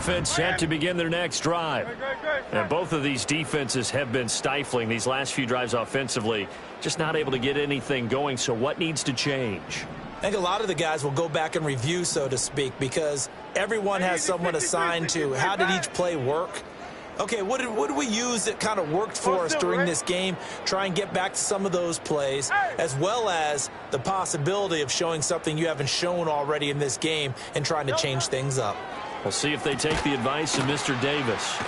Offense set to begin their next drive. And both of these defenses have been stifling these last few drives offensively. Just not able to get anything going. So what needs to change? I think a lot of the guys will go back and review, so to speak, because everyone has someone assigned to how did each play work. Okay, what did we use that kind of worked for us during this game? Try and get back to some of those plays, as well as the possibility of showing something you haven't shown already in this game and trying to change things up. We'll see if they take the advice of Mr. Davis.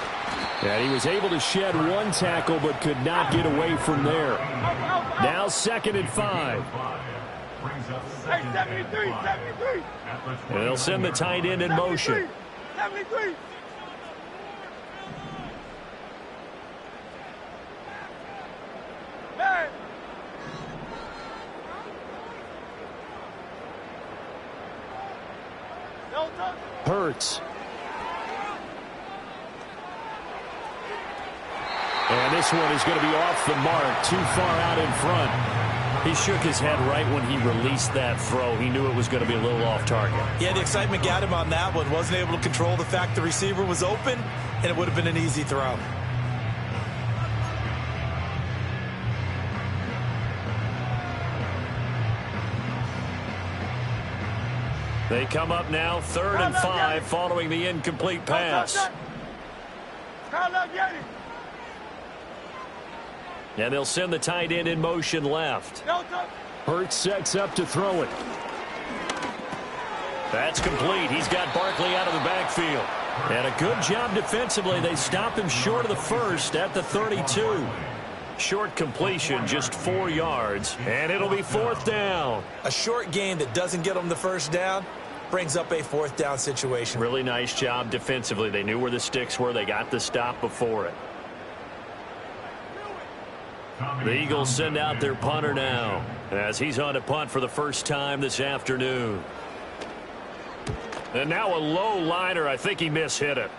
And he was able to shed one tackle but could not get away from there. Now 2nd and 5. And they'll send the tight end in motion. Hurts. And this one is going to be off the mark, too far out in front. He shook his head right when he released that throw. He knew it was going to be a little off target. Yeah, the excitement got him on that one. Wasn't able to control the fact the receiver was open, and it would have been an easy throw. They come up now 3rd and 5 following the incomplete pass. And they'll send the tight end in motion left. Hurts sets up to throw it. That's complete. He's got Barkley out of the backfield. And a good job defensively. They stop him short of the first at the 32. Short completion, just 4 yards. And it'll be 4th down. A short gain that doesn't get them the first down brings up a 4th down situation. Really nice job defensively. They knew where the sticks were. They got the stop before it. The Eagles send out their punter now as he's on to punt for the first time this afternoon. And now a low liner. I think he mishit it.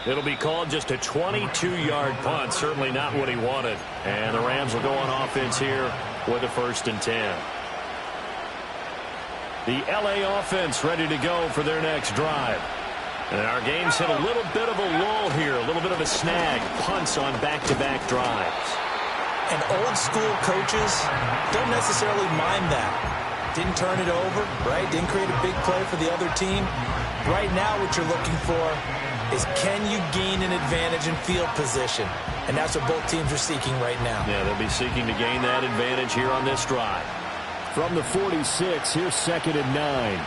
It'll be called just a 22-yard punt. Certainly not what he wanted. And the Rams will go on offense here with a 1st and 10. The LA offense ready to go for their next drive. And our game's hit a little bit of a lull here, a little bit of a snag. Punts on back-to-back drives. And old-school coaches don't necessarily mind that. Didn't turn it over, right? Didn't create a big play for the other team. Right now what you're looking for is can you gain an advantage in field position? And that's what both teams are seeking right now. Yeah, they'll be seeking to gain that advantage here on this drive. From the 46, here's 2nd and 9.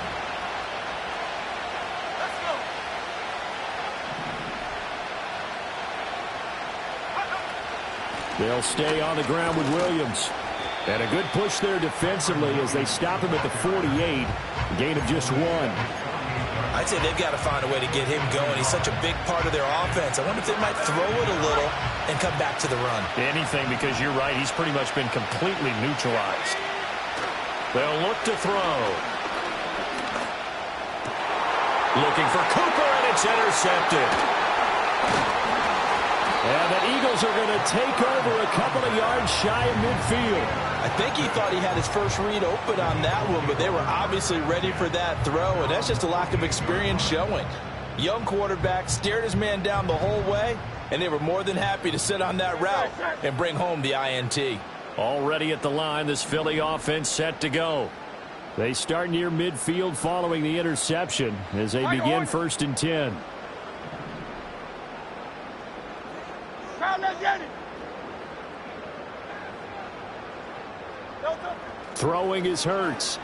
They'll stay on the ground with Williams. And a good push there defensively as they stop him at the 48. A gain of just 1. I'd say they've got to find a way to get him going. He's such a big part of their offense. I wonder if they might throw it a little and come back to the run. Anything, because you're right. He's pretty much been completely neutralized. They'll look to throw. Looking for Cooper, and it's intercepted. And the Eagles are going to take over a couple of yards shy of midfield. I think he thought he had his first read open on that one, but they were obviously ready for that throw, and that's just a lack of experience showing. Young quarterback stared his man down the whole way, and they were more than happy to sit on that route and bring home the INT. Already at the line, this Philly offense set to go. They start near midfield following the interception as they begin 1st and 10. Throwing is Hurts.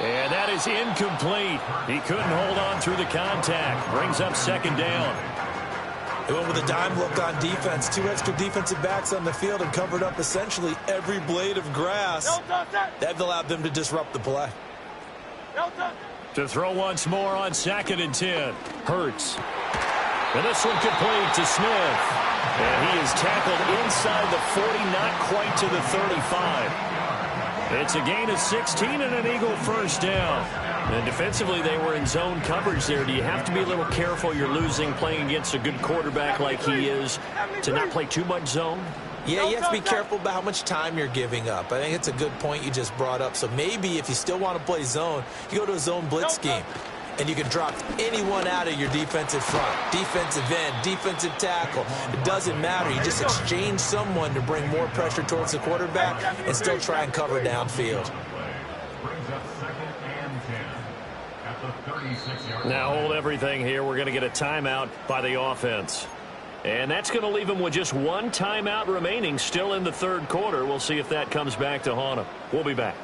And that is incomplete. He couldn't hold on through the contact. Brings up 2nd down. They went with a dime look on defense. 2 extra defensive backs on the field and covered up essentially every blade of grass. That allowed them to disrupt the play. To throw once more on 2nd and 10. Hurts. And this one complete to Smith. And he is tackled inside the 40, not quite to the 35. It's a gain of 16 and an Eagle 1st down. And defensively, they were in zone coverage there. Do you have to be a little careful? You're losing playing against a good quarterback like he is to not play too much zone? Yeah, you have to be careful about how much time you're giving up. I think it's a good point you just brought up. So maybe if you still want to play zone, you go to a zone blitz scheme. And you can drop anyone out of your defensive front, defensive end, defensive tackle. It doesn't matter. You just exchange someone to bring more pressure towards the quarterback and still try and cover downfield. Now hold everything here. We're going to get a timeout by the offense. And that's going to leave them with just one timeout remaining still in the third quarter. We'll see if that comes back to haunt them. We'll be back.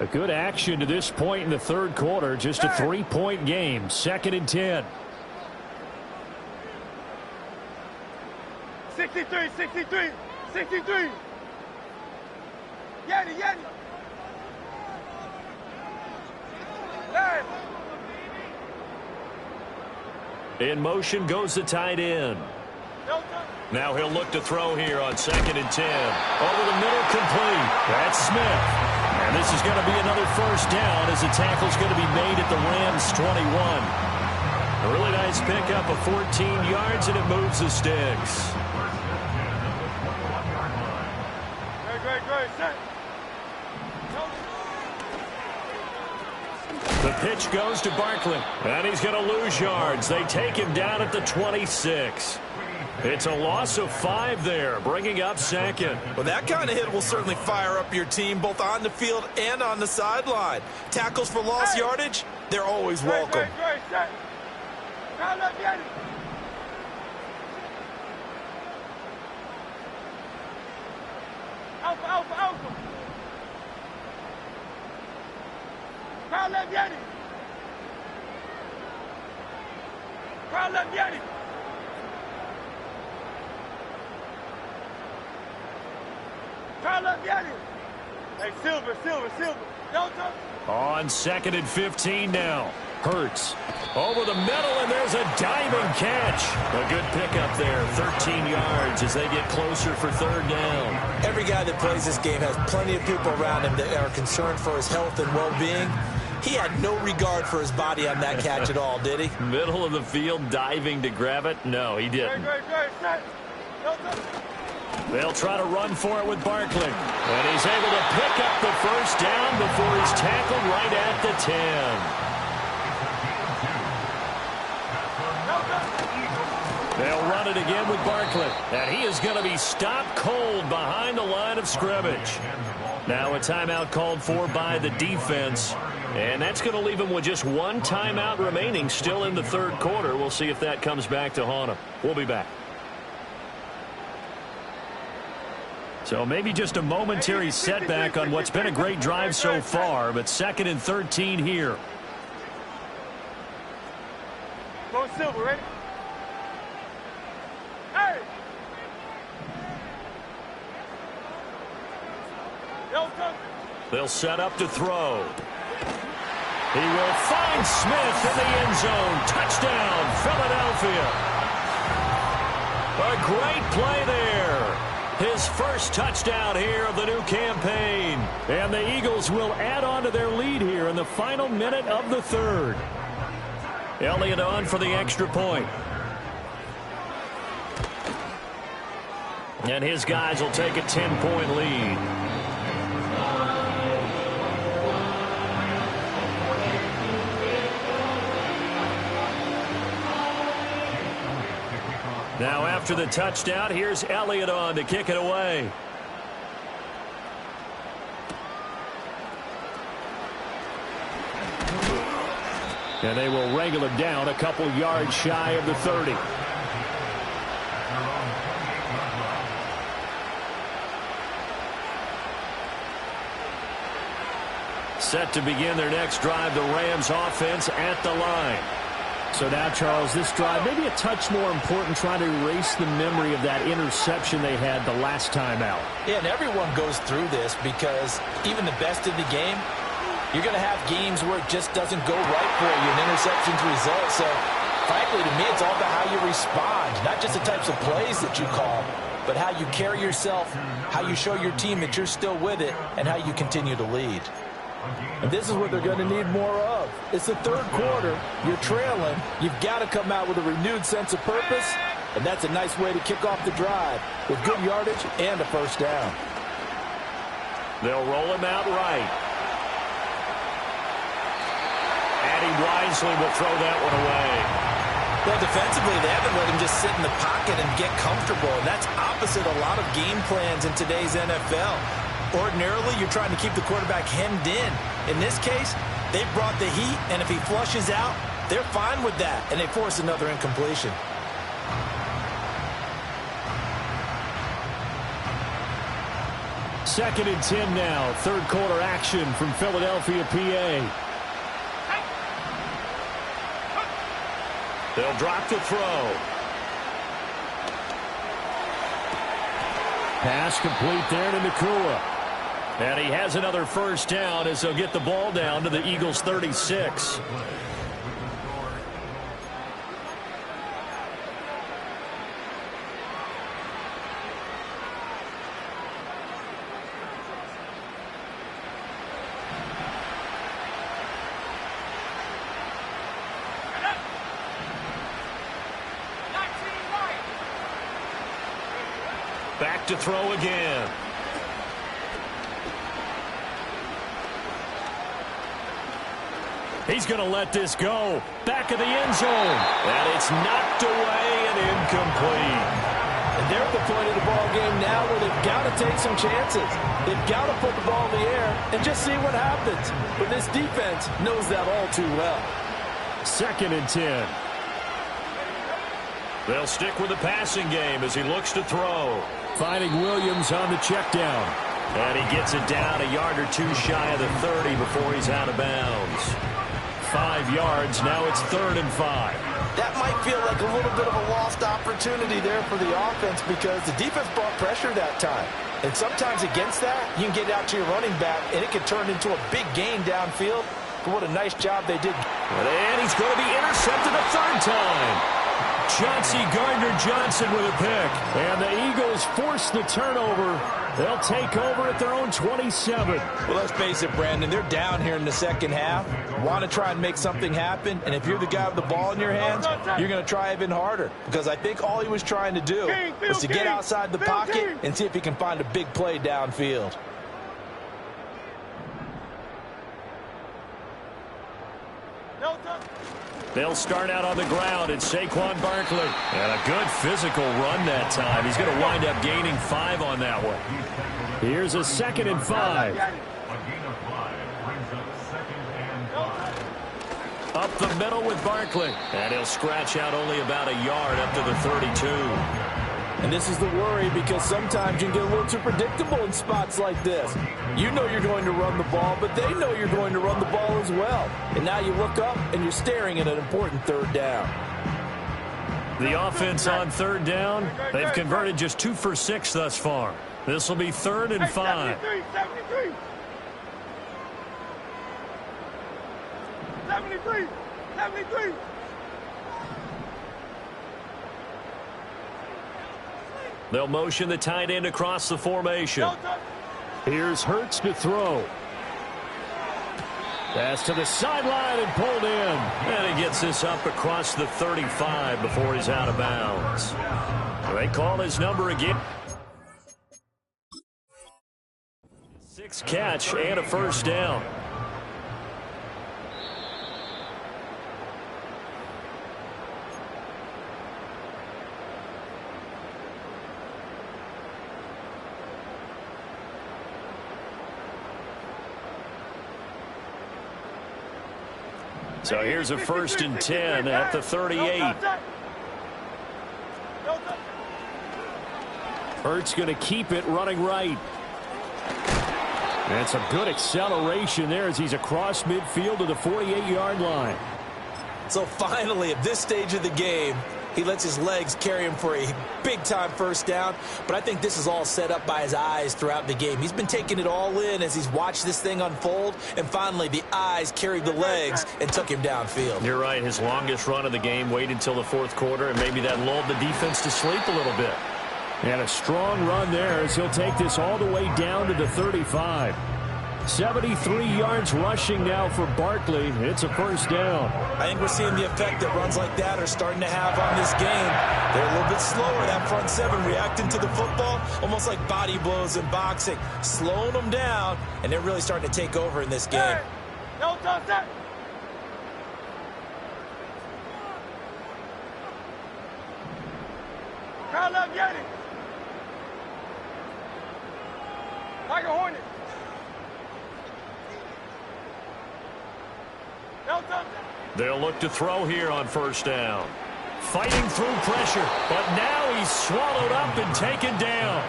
A good action to this point in the third quarter. Just a 3-point game. 2nd and 10. 63, 63, 63. Yanni, Yanni. Hey. In motion goes the tight end. Now he'll look to throw here on 2nd and 10. Over the middle, complete. That's Smith. And this is going to be another first down as the tackle's going to be made at the Rams' 21. A really nice pickup of 14 yards, and it moves the sticks. The pitch goes to Barkley, and he's going to lose yards. They take him down at the 26. It's a loss of 5 there, bringing up 2nd. Well, that kind of hit will certainly fire up your team both on the field and on the sideline. Tackles for lost yardage, they're always welcome. Alpha, Alpha, Alpha. Crowd left Yanni. Crowd left Yanni. Crowd left Yanni. Hey, Silver, Silver, Silver. Delta. On 2nd and 15 now. Hurts over the middle, and there's a diving catch. A good pickup there, 13 yards as they get closer for 3rd down. Every guy that plays this game has plenty of people around him that are concerned for his health and well-being. He had no regard for his body on that catch at all, did he? Middle of the field, diving to grab it. No, he didn't. They'll try to run for it with Barkley. And he's able to pick up the first down before he's tackled right at the 10. They'll run it again with Barkley. And he is going to be stopped cold behind the line of scrimmage. Now a timeout called for by the defense. And that's going to leave him with just one timeout remaining still in the third quarter. We'll see if that comes back to haunt him. We'll be back. So maybe just a momentary setback on what's been a great drive so far, but 2nd and 13 here. Go Silver, ready? Hey! They'll set up to throw. He will find Smith in the end zone. Touchdown, Philadelphia. A great play there. His first touchdown here of the new campaign. And the Eagles will add on to their lead here in the final minute of the third. Elliott on for the extra point. And his guys will take a 10-point lead. Now after the touchdown, here's Elliott on to kick it away. And they will wrangle him down a couple yards shy of the 30. Set to begin their next drive, the Rams offense at the line. So now, Charles, this drive maybe a touch more important, trying to erase the memory of that interception they had the last time out. Yeah, and everyone goes through this because even the best in the game, you're going to have games where it just doesn't go right for you, and interceptions result. So, frankly, to me, it's all about how you respond, not just the types of plays that you call, but how you carry yourself, how you show your team that you're still with it, and how you continue to lead. And this is what they're going to need more of. It's the third quarter. You're trailing. You've got to come out with a renewed sense of purpose, and that's a nice way to kick off the drive with good yardage and a first down. They'll roll him out right. And he wisely will throw that one away. Well, defensively, they haven't let him just sit in the pocket and get comfortable, and that's opposite a lot of game plans in today's NFL. Ordinarily, you're trying to keep the quarterback hemmed in. In this case, they brought the heat, and if he flushes out, they're fine with that, and they force another incompletion. Second and 10 now. Third quarter action from Philadelphia, PA. They'll drop the throw. Pass complete there to Nacua. And he has another first down as they'll get the ball down to the Eagles' 36. Back to throw again. He's going to let this go. Back of the end zone. And it's knocked away and incomplete. And they're at the point of the ball game now where they've got to take some chances. They've got to put the ball in the air and just see what happens. But this defense knows that all too well. Second and 10. They'll stick with the passing game as he looks to throw. Finding Williams on the check down. And he gets it down a yard or two shy of the 30 before he's out of bounds. 5 yards. Now it's 3rd and 5. That might feel like a little bit of a lost opportunity there for the offense because the defense brought pressure that time. And sometimes against that, you can get out to your running back, and it can turn into a big gain downfield. But what a nice job they did. And he's going to be intercepted a 3rd time. Chauncey Gardner-Johnson with a pick. And the Eagles force the turnover. They'll take over at their own 27. Well, let's face it, Brandon. They're down here in the second half. Want to try and make something happen. And if you're the guy with the ball in your hands, you're going to try even harder. Because I think all he was trying to do was to get outside the pocket and see if he can find a big play downfield. They'll start out on the ground. It's Saquon Barkley. And a good physical run that time. He's going to wind up gaining 5 on that one. Here's a 2nd and 5. Up the middle with Barkley. And he'll scratch out only about a yard up to the 32. And this is the worry because sometimes you can get a little too predictable in spots like this. You know you're going to run the ball, but they know you're going to run the ball as well. And now you look up and you're staring at an important 3rd down. The offense on 3rd down, they've converted just 2 for 6 thus far. This will be 3rd and 5. 73. They'll motion the tight end across the formation. Here's Hurts to throw. Pass to the sideline and pulled in. And he gets this up across the 35 before he's out of bounds. They call his number again. 6 catch and a first down. So here's a 1st and 10 at the 38. Hurts going to keep it running right. And some good acceleration there as he's across midfield to the 48-yard line. So finally, at this stage of the game, he lets his legs carry him for a big-time first down. But I think this is all set up by his eyes throughout the game. He's been taking it all in as he's watched this thing unfold. And finally, the eyes carried the legs and took him downfield. You're right. His longest run of the game waited until the 4th quarter, and maybe that lulled the defense to sleep a little bit. And a strong run there as he'll take this all the way down to the 35. 73 yards rushing now for Barkley. It's a first down. I think we're seeing the effect that runs like that are starting to have on this game. They're a little bit slower, that front seven, reacting to the football, almost like body blows in boxing, slowing them down, and they're really starting to take over in this game. Hey, no touch that. Kyle up, get it. Tiger Hornet. No touch that. They'll look to throw here on first down. Fighting through pressure, but now he's swallowed up and taken down.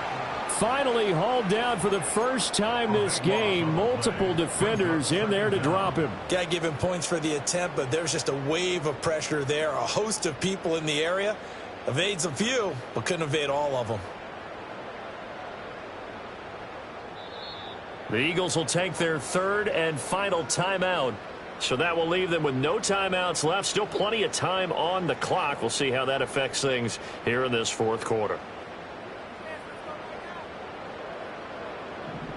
Finally hauled down for the first time this game. Multiple defenders in there to drop him. Got to give him points for the attempt, but there's just a wave of pressure there. A host of people in the area. Evades a few, but couldn't evade all of them. The Eagles will take their third and final timeout. So that will leave them with no timeouts left. Still plenty of time on the clock. We'll see how that affects things here in this fourth quarter.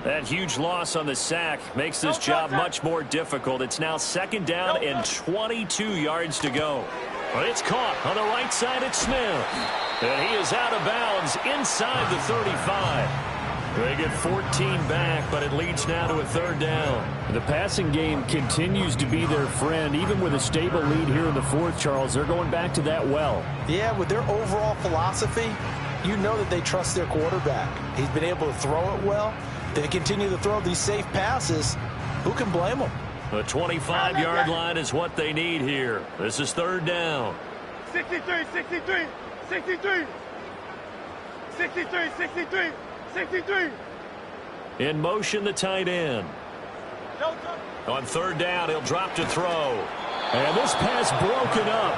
That huge loss on the sack makes this job much more difficult. It's now second down and 22 yards to go. But it's caught on the right side at Smith. And he is out of bounds inside the 35. They get 14 back, but it leads now to a third down. The passing game continues to be their friend. Even with a stable lead here in the fourth, Charles, they're going back to that well. Yeah, with their overall philosophy, you know that they trust their quarterback. He's been able to throw it well. They continue to throw these safe passes. Who can blame them? The 25-yard line is what they need here. This is third down. 63, 63, 63, 63, 63. 63. In motion, the tight end. On third down, he'll drop to throw. And this pass broken up.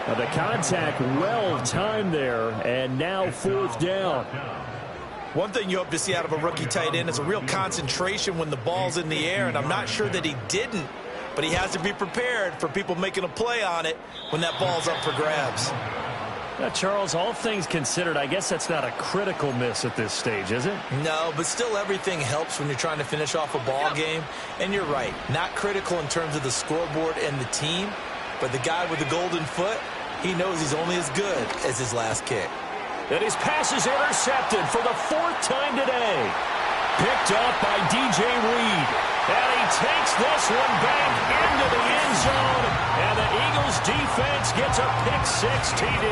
Now the contact well timed there, and now fourth down. One thing you hope to see out of a rookie tight end is a real concentration when the ball's in the air, and I'm not sure that he didn't, but he has to be prepared for people making a play on it when that ball's up for grabs. Now, Charles, all things considered, I guess that's not a critical miss at this stage, is it? No, but still everything helps when you're trying to finish off a ball game. And you're right, not critical in terms of the scoreboard and the team, but the guy with the golden foot, he knows he's only as good as his last kick. And his pass is intercepted for the fourth time today. Picked up by DJ Reed. And he takes this one back into the end zone. And the Eagles defense gets a pick-six TD.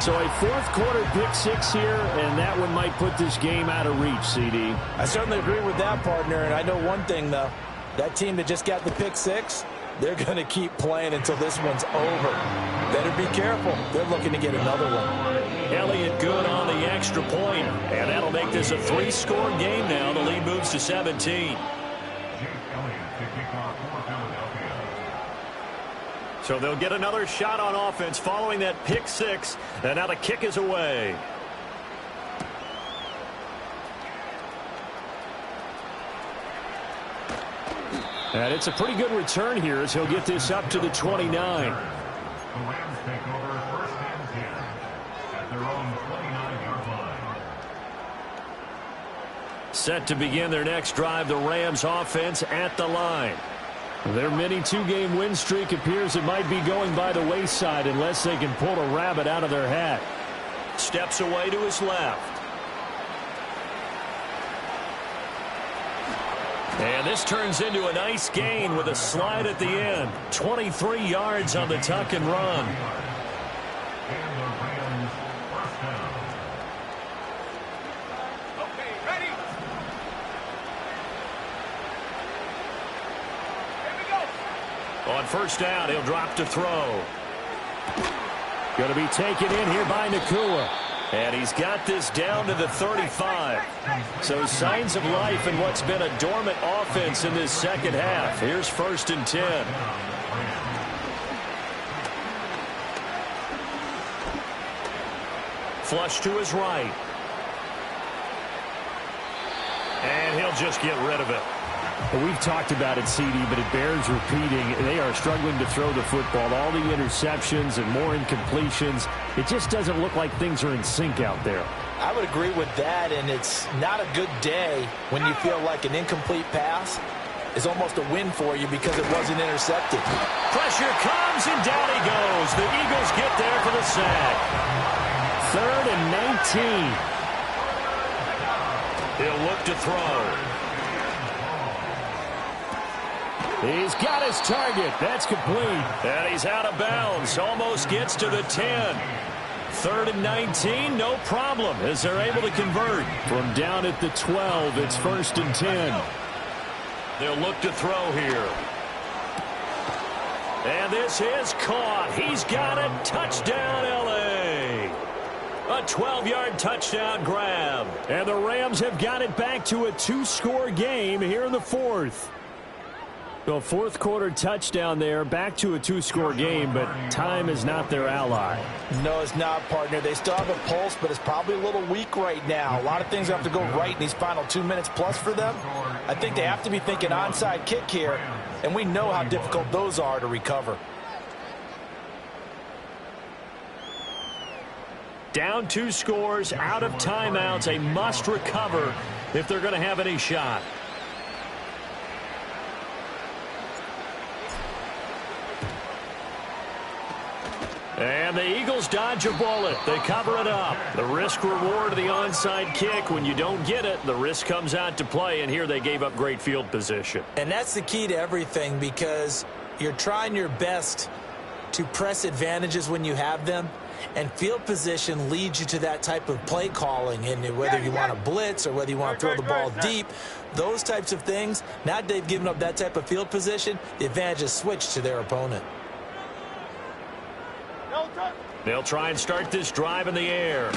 So a fourth quarter pick-six here, and that one might put this game out of reach, CD. I certainly agree with that, partner. And I know one thing, though. That team that just got the pick-six, they're going to keep playing until this one's over. Better be careful. They're looking to get another one. Elliott good on the extra point, and that'll make this a three-score game now. The lead moves to 17. So they'll get another shot on offense following that pick-six, and now the kick is away. And it's a pretty good return here as he'll get this up to the 29. The Rams take over first and 10 at their own 29-yard line. Set to begin their next drive, the Rams offense at the line. Their mini two-game win streak appears it might be going by the wayside unless they can pull a rabbit out of their hat. Steps away to his left. And this turns into a nice gain with a slide at the end. 23 yards on the tuck and run. And the Rams first down. Okay, ready? Here we go. On first down, he'll drop to throw. Going to be taken in here by Nacua. And he's got this down to the 35. So signs of life in what's been a dormant offense in this second half. Here's first and 10. Flush to his right. And he'll just get rid of it. Well, we've talked about it, CD, but it bears repeating. They are struggling to throw the football. All the interceptions and more incompletions. It just doesn't look like things are in sync out there. I would agree with that, and it's not a good day when you feel like an incomplete pass is almost a win for you because it wasn't intercepted. Pressure comes, and down he goes. The Eagles get there for the sack. 3rd and 19. He'll look to throw. He's got his target. That's complete. And he's out of bounds. Almost gets to the 10. 3rd and 19, no problem, as they're able to convert. From down at the 12, it's 1st and 10. They'll look to throw here. And this is caught. He's got it. Touchdown, L.A. A 12-yard touchdown grab. And the Rams have got it back to a 2-score game here in the 4th. So a 4th quarter touchdown there, back to a 2-score game, but time is not their ally. No, it's not, partner. They still have a pulse, but it's probably a little weak right now. A lot of things have to go right in these final 2 minutes plus for them. I think they have to be thinking onside kick here, and we know how difficult those are to recover. Down 2 scores, out of timeouts, a must recover if they're going to have any shot. And the Eagles dodge a bullet. They cover it up. The risk-reward of the onside kick. When you don't get it, the risk comes out to play, and here they gave up great field position. And that's the key to everything, because you're trying your best to press advantages when you have them, and field position leads you to that type of play calling. And whether you want to blitz or whether you want to throw the ball deep, those types of things, now that they've given up that type of field position, the advantage is switched to their opponent. They'll try and start this drive in the air.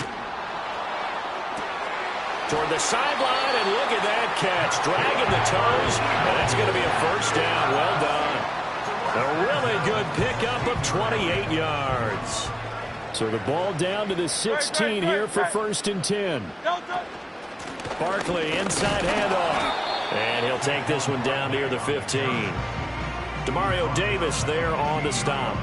Toward the sideline, and look at that catch. Dragging the toes, and that's going to be a 1st down. Well done. A really good pickup of 28 yards. So the ball down to the 16 here for 1st and 10. Barkley, inside handoff. And he'll take this one down near the 15. Demario Davis there on the stop.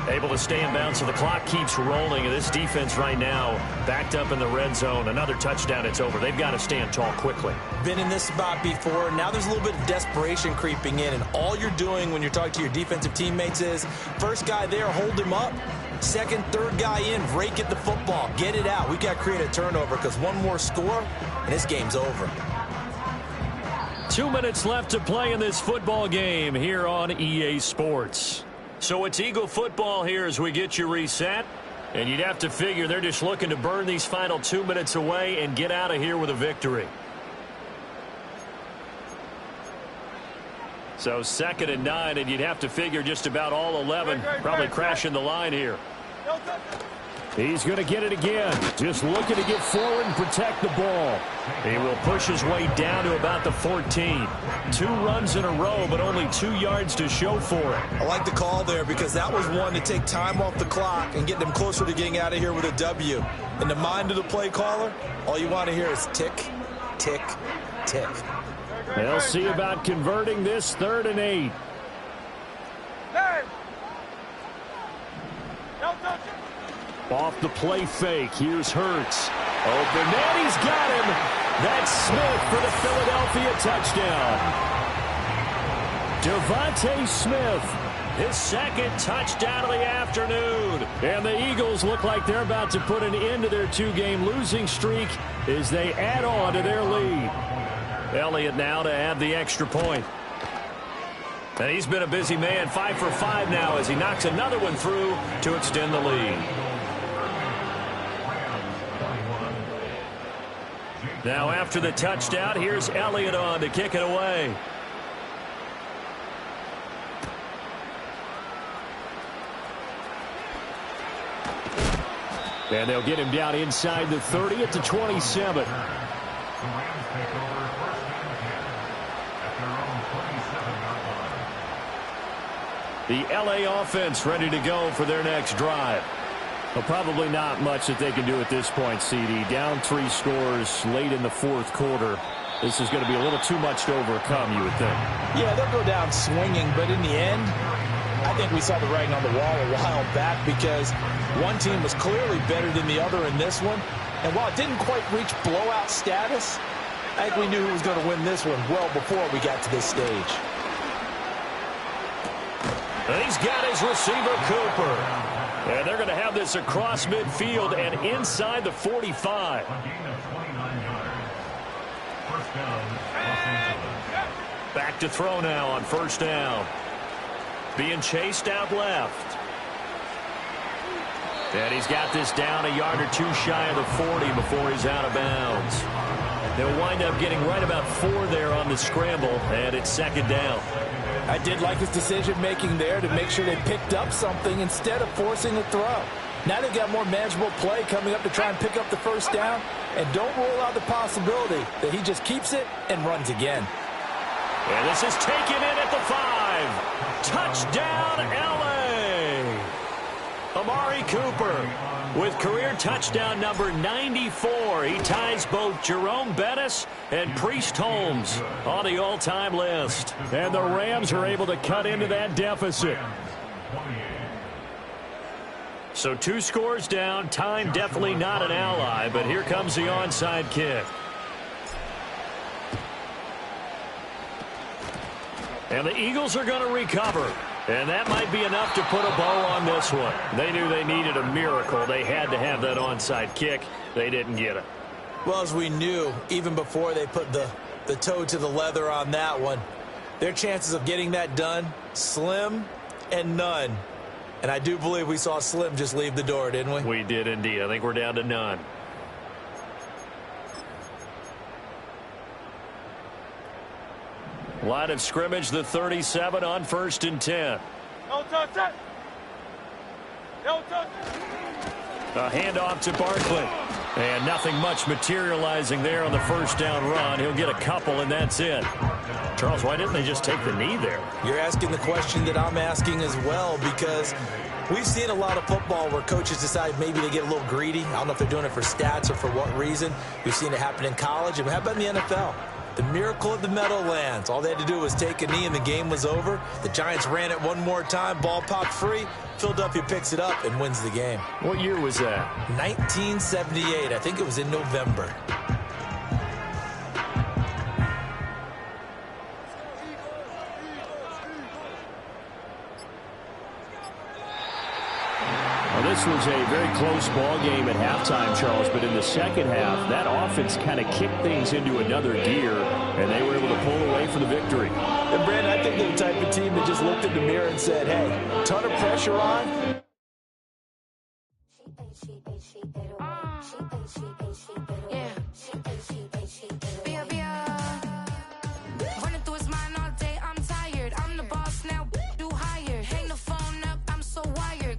Able to stay in bounds, so the clock keeps rolling. And this defense right now backed up in the red zone. Another touchdown, it's over. They've got to stand tall quickly. Been in this spot before. Now there's a little bit of desperation creeping in. And all you're doing when you're talking to your defensive teammates is, first guy there, hold him up. Second, third guy in, rake at the football. Get it out. We got to create a turnover, because one more score, and this game's over. 2 minutes left to play in this football game here on EA Sports. So it's Eagle football here as we get you reset. And you'd have to figure they're just looking to burn these final 2 minutes away and get out of here with a victory. So 2nd and 9, and you'd have to figure just about all 11 probably crashing the line here. He's going to get it again. Just looking to get forward and protect the ball. He will push his way down to about the 14. 2 runs in a row, but only 2 yards to show for it. I like the call there, because that was one to take time off the clock and get them closer to getting out of here with a W. In the mind of the play caller, all you want to hear is tick, tick, tick. They'll see about converting this 3rd and 8. Off the play fake. Here's Hurts. Open, and he's got him. That's Smith for the Philadelphia touchdown. Devontae Smith, his 2nd touchdown of the afternoon. And the Eagles look like they're about to put an end to their 2-game losing streak as they add on to their lead. Elliott now to add the extra point. And he's been a busy man, 5 for 5 now as he knocks another one through to extend the lead. Now after the touchdown, here's Elliott on to kick it away. And they'll get him down inside the 30 at the 27. The LA offense ready to go for their next drive. Well, probably not much that they can do at this point, CD. Down 3 scores late in the 4th quarter. This is going to be a little too much to overcome, you would think. Yeah, they'll go down swinging, but in the end, I think we saw the writing on the wall a while back, because one team was clearly better than the other in this one, And while it didn't quite reach blowout status, I think we knew who was going to win this one well before we got to this stage. And he's got his receiver, Cooper. And they're going to have this across midfield and inside the 45. Back to throw now on first down. Being chased out left. And he's got this down a yard or two shy of the 40 before he's out of bounds. They'll wind up getting right about 4 there on the scramble, and it's second down. I did like his decision-making there to make sure they picked up something instead of forcing a throw. Now they've got more manageable play coming up to try and pick up the first down, and don't rule out the possibility that he just keeps it and runs again. And this is taken in at the 5. Touchdown, L.A. Amari Cooper with career touchdown number 94. He ties both Jerome Bettis and Priest Holmes on the all-time list. And the Rams are able to cut into that deficit. So 2 scores down. Time definitely not an ally, but here comes the onside kick. And the Eagles are going to recover. And that might be enough to put a bow on this one. They knew they needed a miracle. They had to have that onside kick. They didn't get it. Well, as we knew, even before they put the toe to the leather on that one, their chances of getting that done, slim and none. And I do believe we saw Slim just leave the door, didn't we? We did indeed. I think we're down to none. Line of scrimmage, the 37 on 1st and 10. No touch it. No touch it. A handoff to Barkley. And nothing much materializing there on the first down run. He'll get a couple, and that's it. Charles, why didn't they just take the knee there? You're asking the question that I'm asking as well, because we've seen a lot of football where coaches decide maybe they get a little greedy. I don't know if they're doing it for stats or for what reason. We've seen it happen in college. And how about in the NFL? The miracle of the Meadowlands. All they had to do was take a knee and the game was over. The Giants ran it one more time. Ball popped free. Philadelphia picks it up and wins the game. What year was that? 1978. I think it was in November. This was a very close ball game at halftime, Charles, but in the second half, that offense kind of kicked things into another gear, and they were able to pull away for the victory. And Brandon, I think they're the type of team that just looked in the mirror and said, hey, ton of pressure on. Yeah.